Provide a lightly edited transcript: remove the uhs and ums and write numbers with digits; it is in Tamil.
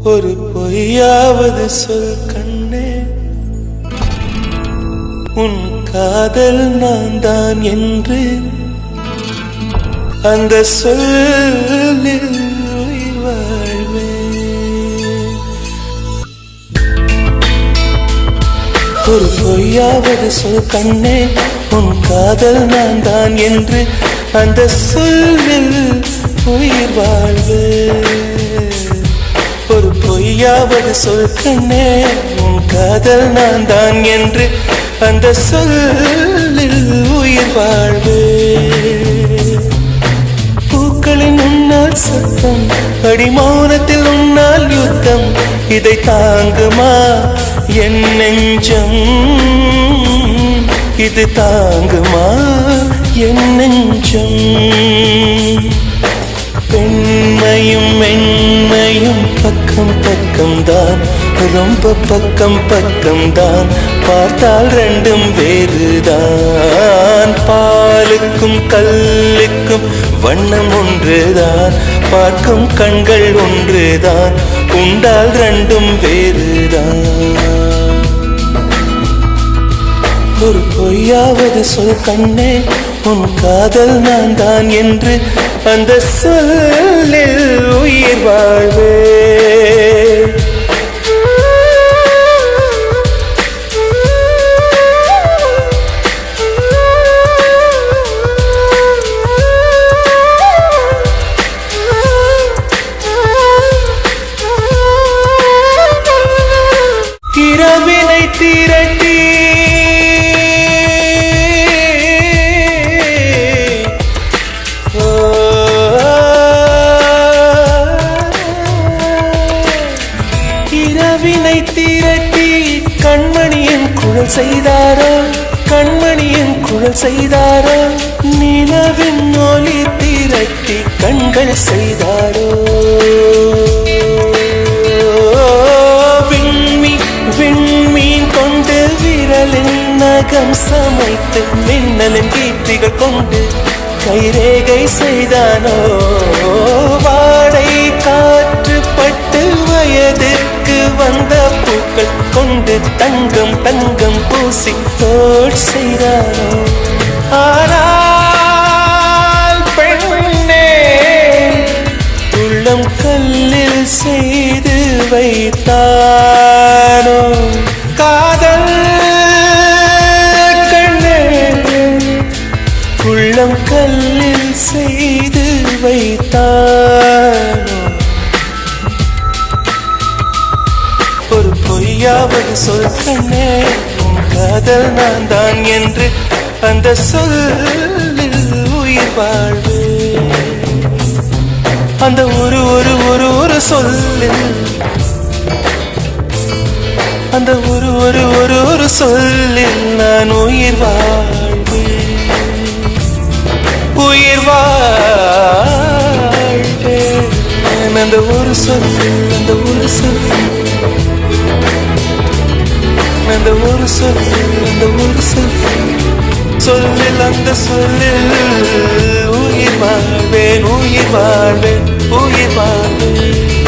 ஒரு பொய்யாவது சொல் கண்ணே, உன் காதல் நான் தான் என்று அந்த சொல்லில் உயிர் வாழ்வேன். ஒரு பொய்யாவது சொல் கண்ணே, உன் காதல் நான் தான் என்று அந்த சொல்லில் உயிர் வாழ்வேன். ஒரு பொய்யாவது சொல் கண்ணே, உன் காதல் நான் தான் என்று அந்த சொல்லில் உயிர் வாழ்வேன். பூக்களின் உன்னால் சத்தம், அடிமௌனத்தில் உன்னால் யுத்தம், இதை தாங்குமா என் நெஞ்சம், இது தாங்குமா என் நெஞ்சம். பெண்மையும் மென்மையும் பக்கம் பக்கம்தான், ரொம்ப பக்கம் பக்கம்தான், பார்த்தால் ரெண்டும் வேறுதான். பாலுக்கும் கல்லுக்கும் வண்ணம் ஒன்றுதான், பார்க்கும் கண்கள் ஒன்றுதான், உண்டால் ரெண்டும் வேறுதான். ஒரு பொய்யாவது சொல் கண்ணே, உன் காதல் நான் தான் என்று அந்த சொல்லில் உயிர் வாழ்வே. இரவினை திரட்டி இரவினை திரட்டி கண்மணியின் குழல் செய்தாரோ, கண்மணியின் குழல் செய்தாரோ, நிலவின் ஒளி திரட்டி கண்கள் செய்தாரோ. விண்மீன் கொண்டு விரலின் நகம் சமைத்து மின்னலின் கீர்த்திகள் கொண்டு கைரேகை செய்தானோ. வாடை காற்று பட்டு வயதிற்கு வந்த பூக்கள் கொண்டு தங்கம் தங்கம் பூசி தோல் செய்தானோ. ஆனால் பெண்ணே, உள்ளம் கல்லில் செய்து வைத்தானோ காதல் கண்ணே, உள்ளம் கல்லில் செய்து வைத்தானோ. ஒரு பொய்யாவது சொல் கண்ணே, உன் காதல் நான் தான் என்று அந்த சொல்லில் உயிர் வாழ்வு. அந்த ஒரு ஒரு ஒரு ஒரு சொல்லில், அந்த ஒரு ஒரு ஒரு ஒரு சொல்லில் நான் உயிர் வாழ்வேன், உயிர் வாழ்வேன். அந்த ஒரு சொல்லில், அந்த ஒரு சொல்லில், அந்த ஒரு சொல்லில், அந்த ஒரு சொல்லில், அந்த சொல்லில் உயிர் வாழ்வேன், உயிர் வாழ்வேன், உயிர் வாழ்வேன்.